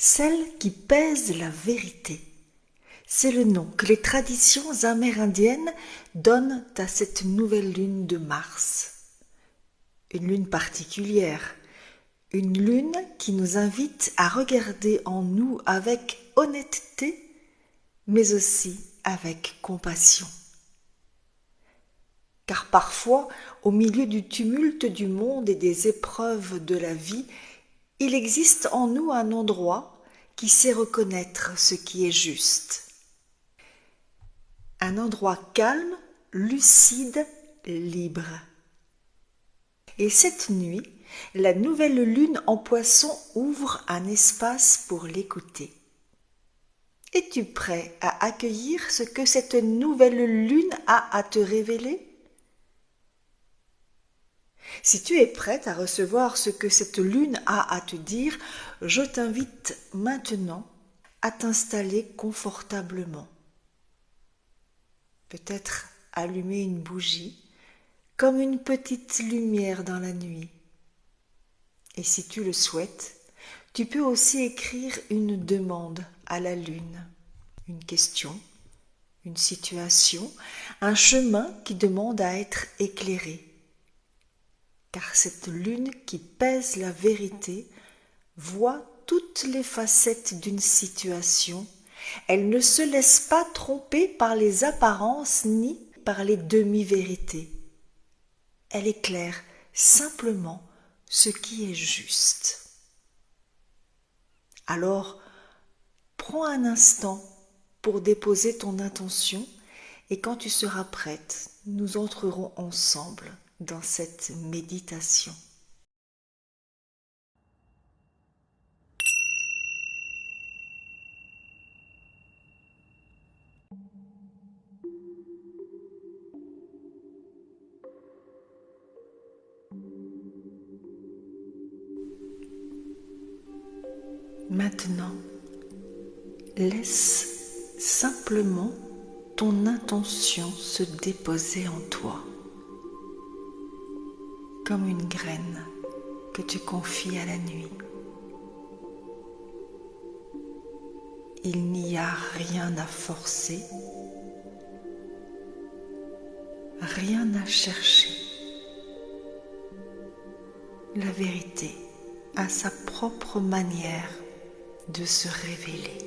Celle qui pèse la vérité. C'est le nom que les traditions amérindiennes donnent à cette nouvelle lune de mars. Une lune particulière, une lune qui nous invite à regarder en nous avec honnêteté, mais aussi avec compassion. Car parfois, au milieu du tumulte du monde et des épreuves de la vie, il existe en nous un endroit qui sait reconnaître ce qui est juste. Un endroit calme, lucide, libre. Et cette nuit, la nouvelle lune en Poisson ouvre un espace pour l'écouter. Es-tu prêt à accueillir ce que cette nouvelle lune a à te révéler ? Si tu es prête à recevoir ce que cette lune a à te dire, je t'invite maintenant à t'installer confortablement. Peut-être allumer une bougie, comme une petite lumière dans la nuit. Et si tu le souhaites, tu peux aussi écrire une demande à la lune, une question, une situation, un chemin qui demande à être éclairé. Car cette lune qui pèse la vérité voit toutes les facettes d'une situation. Elle ne se laisse pas tromper par les apparences ni par les demi-vérités. Elle éclaire simplement ce qui est juste. Alors, prends un instant pour déposer ton intention et quand tu seras prête, nous entrerons ensemble dans cette méditation. Maintenant, laisse simplement ton intention se déposer en toi, comme une graine que tu confies à la nuit. Il n'y a rien à forcer, rien à chercher. La vérité a sa propre manière de se révéler.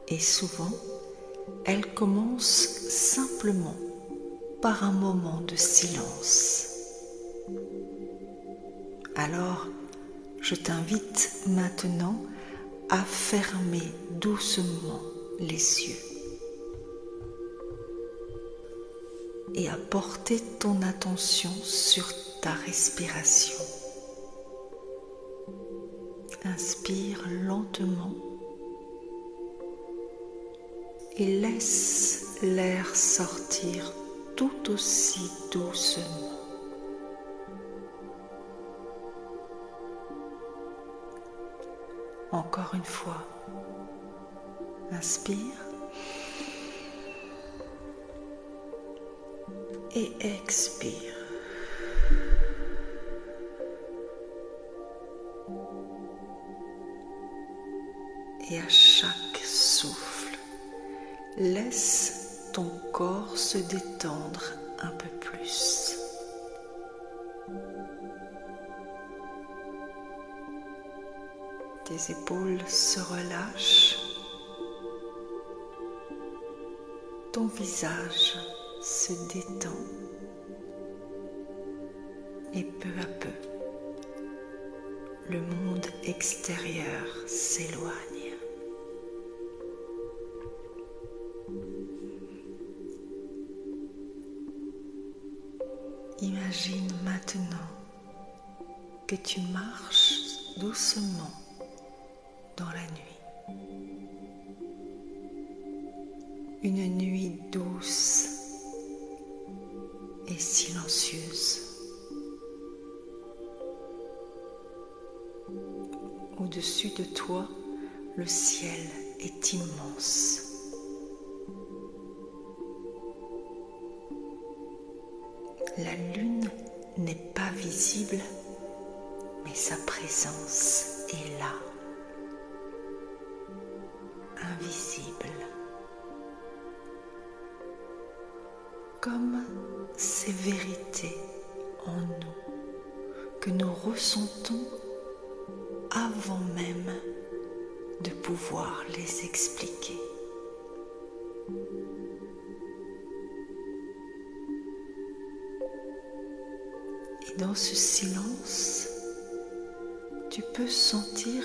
Et souvent, elle commence simplement par un moment de silence. Alors, je t'invite maintenant à fermer doucement les yeux et à porter ton attention sur ta respiration. Inspire lentement et laisse l'air sortir tout aussi doucement. Encore une fois, inspire et expire. Et à chaque souffle, laisse ton corps se détendre un peu plus. Tes épaules se relâchent, ton visage se détend et peu à peu, le monde extérieur s'éloigne. Imagine maintenant que tu marches doucement dans la nuit. Une nuit douce et silencieuse. Au-dessus de toi, le ciel est immense. La lune n'est pas visible, mais sa présence est là, invisible, comme ces vérités en nous que nous ressentons avant même de pouvoir les expliquer. Et dans ce silence, tu peux sentir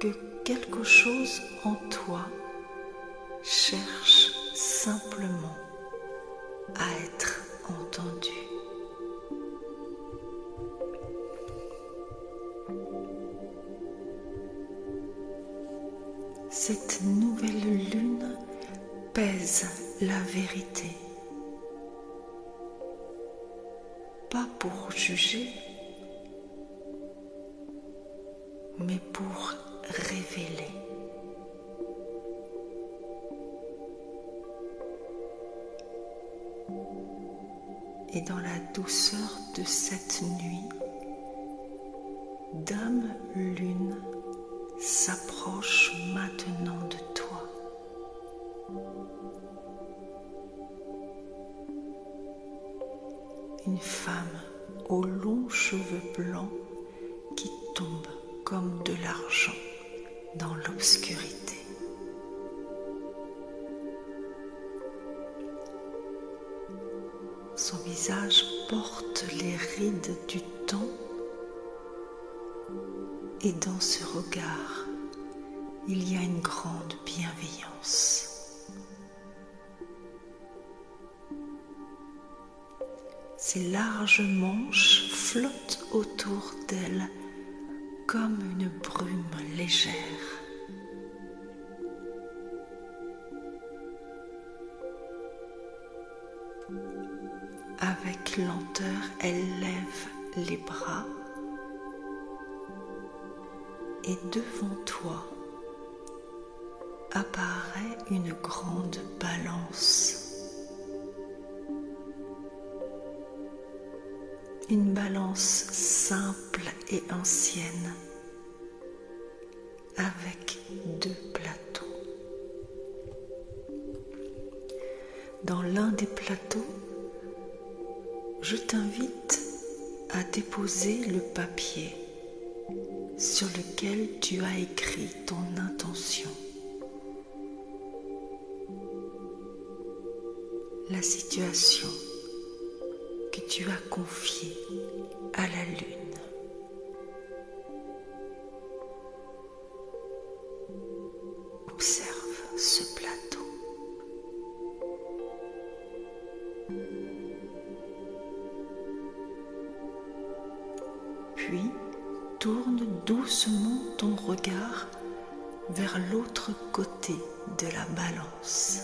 que quelque chose en toi cherche simplement à être entendu. Cette nouvelle lune pèse la vérité, pas pour juger, mais pour révéler. Et dans la douceur de cette nuit, Dame Lune s'approche maintenant de toi. Une femme aux longs cheveux blancs qui tombe comme de l'argent dans l'obscurité. Son visage porte les rides du temps et dans ce regard, il y a une grande bienveillance. Ses larges manches flottent autour d'elle comme une brume légère. Avec lenteur, elle lève les bras et devant toi apparaît une grande balance. Une balance simple et ancienne avec 2 plateaux. Dans l'un des plateaux, je t'invite à déposer le papier sur lequel tu as écrit ton intention. La situation que tu as confiée à la lune. Observe ce plateau. Puis, tourne doucement ton regard vers l'autre côté de la balance.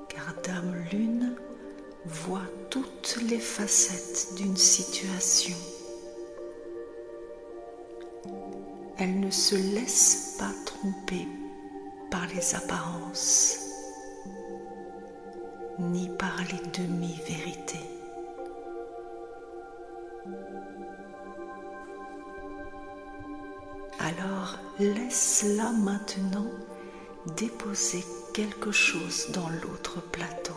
Car Dame Lune voit toutes les facettes d'une situation. Elle ne se laisse pas tromper par les apparences, ni par les demi-vérités. Alors laisse-la maintenant déposer quelque chose dans l'autre plateau.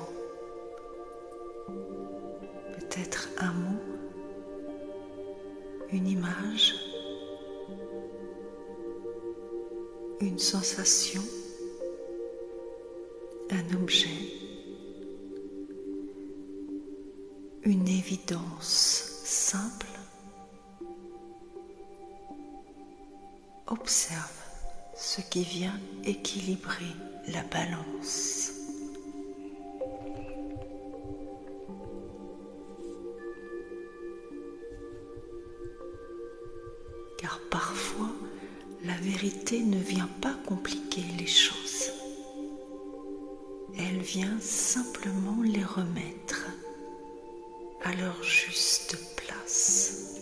Peut-être un mot, une image, une sensation, un objet, une évidence simple. Observe ce qui vient équilibrer la balance. Car parfois, la vérité ne vient pas compliquer les choses. Elle vient simplement les remettre à leur juste place.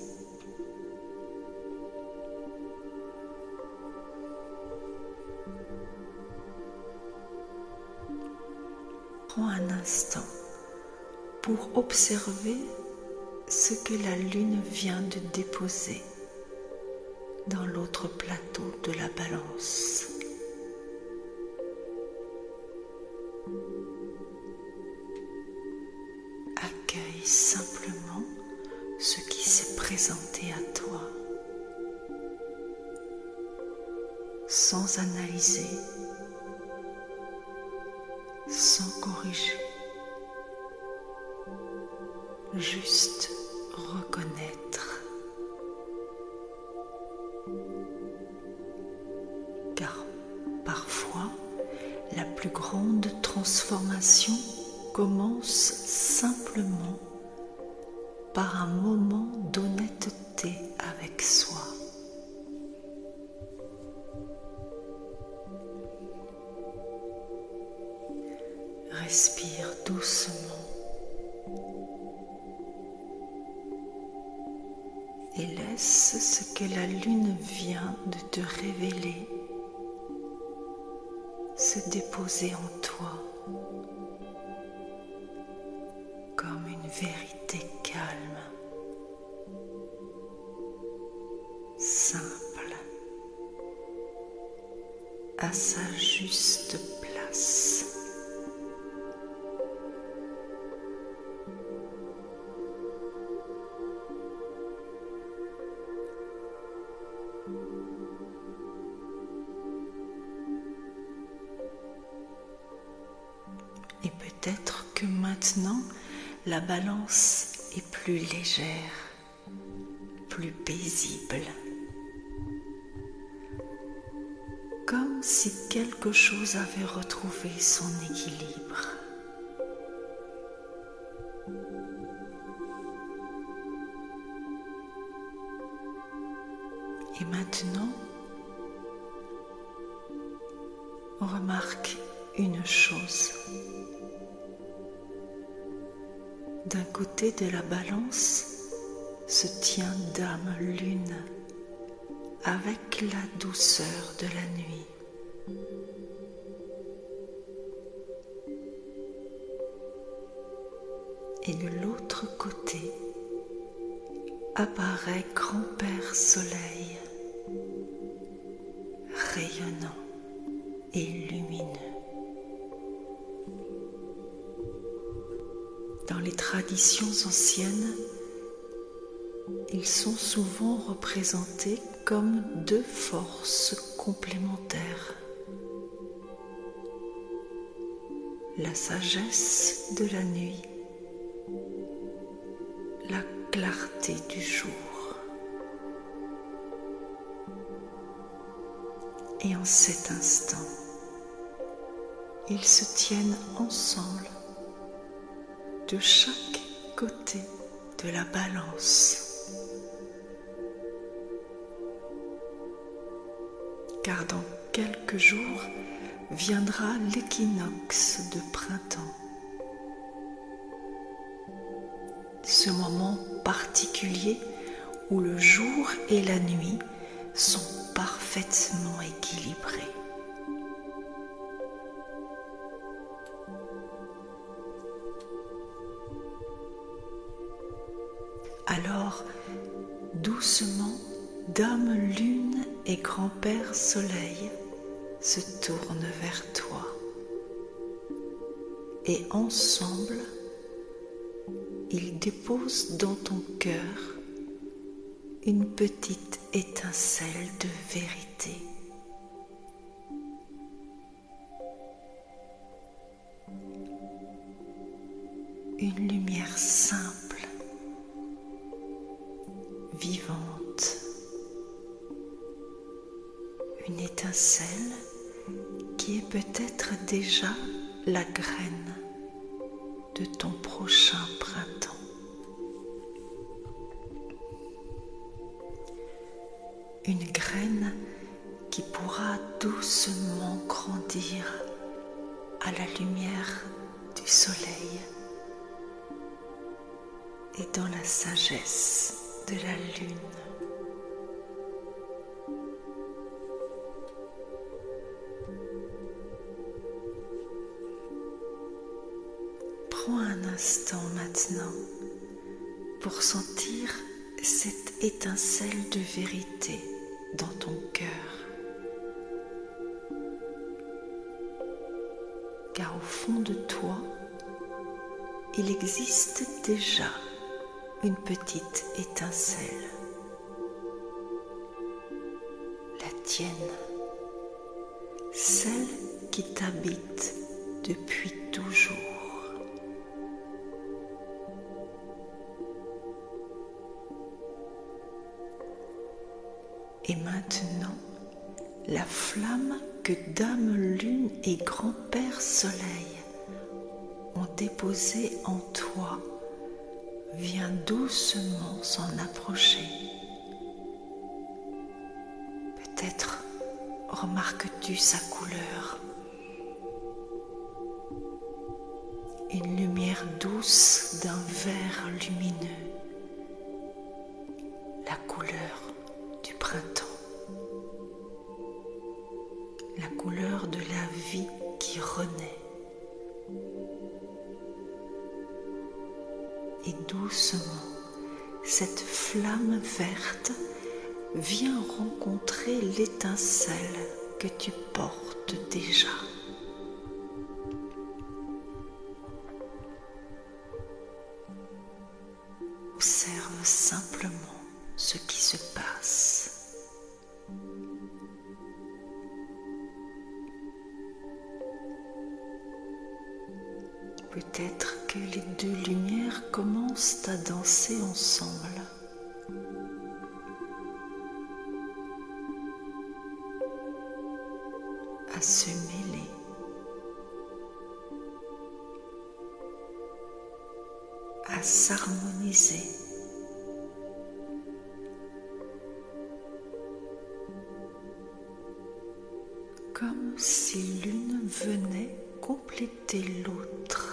Prends un instant pour observer ce que la lune vient de déposer dans l'autre plateau de la balance. Accueille simplement ce qui s'est présenté à toi, sans analyser, sans corriger, juste reconnaître. Car parfois, la plus grande transformation commence simplement par un moment d'honnêteté avec soi. Respire doucement et laisse ce que la lune vient de te révéler se déposer en toi comme une vérité calme, simple, à sa juste place. Et peut-être que maintenant, la balance est plus légère, plus paisible. Comme si quelque chose avait retrouvé son équilibre. Et maintenant, on remarque une chose. D'un côté de la balance se tient Dame Lune avec la douceur de la nuit. Et de l'autre côté apparaît Grand-Père Soleil, rayonnant et lumineux. Dans les traditions anciennes, ils sont souvent représentés comme deux forces complémentaires. La sagesse de la nuit, la clarté du jour. Et en cet instant, ils se tiennent ensemble de chaque côté de la balance. Car dans quelques jours viendra l'équinoxe de printemps. Ce moment particulier où le jour et la nuit sont parfaitement équilibrés. Alors, doucement, Dame Lune et Grand-Père Soleil se tournent vers toi. Et ensemble, ils déposent dans ton cœur une petite étincelle de vérité. Une lumière simple, vivante, une étincelle qui est peut-être déjà la graine de ton prochain printemps. Une graine qui pourra doucement grandir à la lumière du soleil et dans la sagesse de la lune. Prends un instant maintenant pour sentir cette étincelle de vérité dans ton cœur. Car au fond de toi, il existe déjà une petite étincelle, la tienne, celle qui t'habite depuis toujours. Et maintenant, la flamme que Dame Lune et Grand-Père Soleil ont déposée en toi vient doucement s'en approcher. Peut-être remarques-tu sa couleur. Une lumière douce d'un vert lumineux. La couleur du printemps. La couleur de la vie qui renaît. Et doucement, cette flamme verte vient rencontrer l'étincelle que tu portes déjà. Observe simplement ce qui se passe. Peut-être que les deux lumières commencent à danser ensemble. À se mêler. À s'harmoniser. Comme si l'une venait compléter l'autre.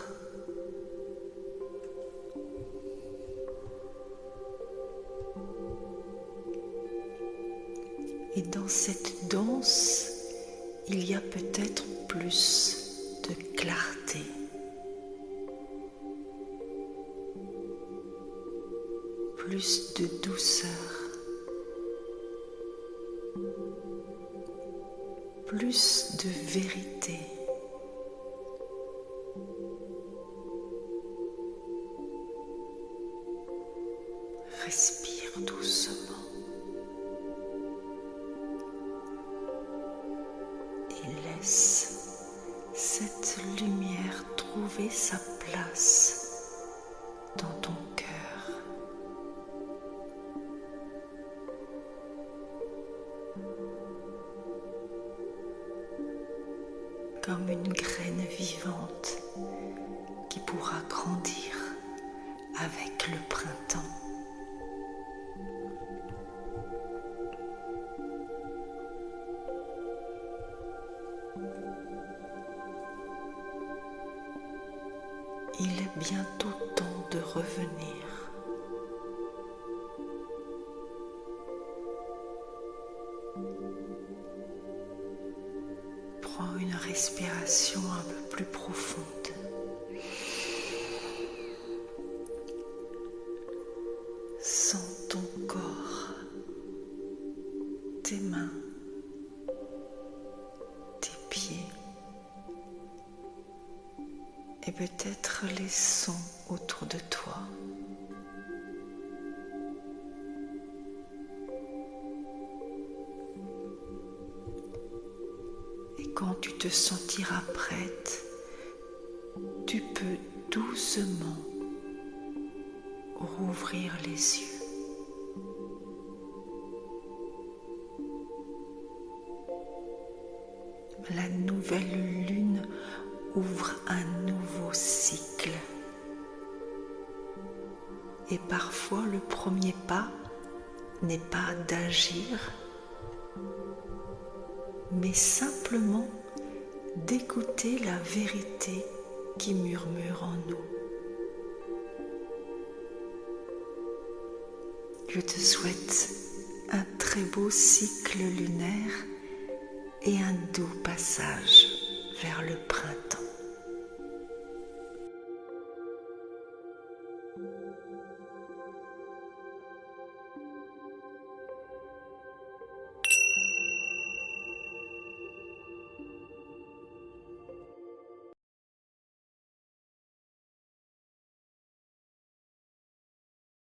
Et dans cette danse, il y a peut-être plus de clarté. Plus de douceur. Plus de vérité. Respire doucement. Et laisse cette lumière trouver sa place dans ton cœur. Comme une graine vivante qui pourra grandir avec le printemps. Il est bientôt temps de revenir. Prends une respiration un peu plus profonde. Sens ton corps, tes mains, tes pieds et peut-être les sons autour de toi. Et quand tu te sentiras prête, tu peux doucement rouvrir les yeux. La nouvelle lune ouvre un nouveau cycle. Et parfois le premier pas n'est pas d'agir, mais simplement d'écouter la vérité qui murmure en nous. Je te souhaite un très beau cycle lunaire et un doux passage vers le printemps.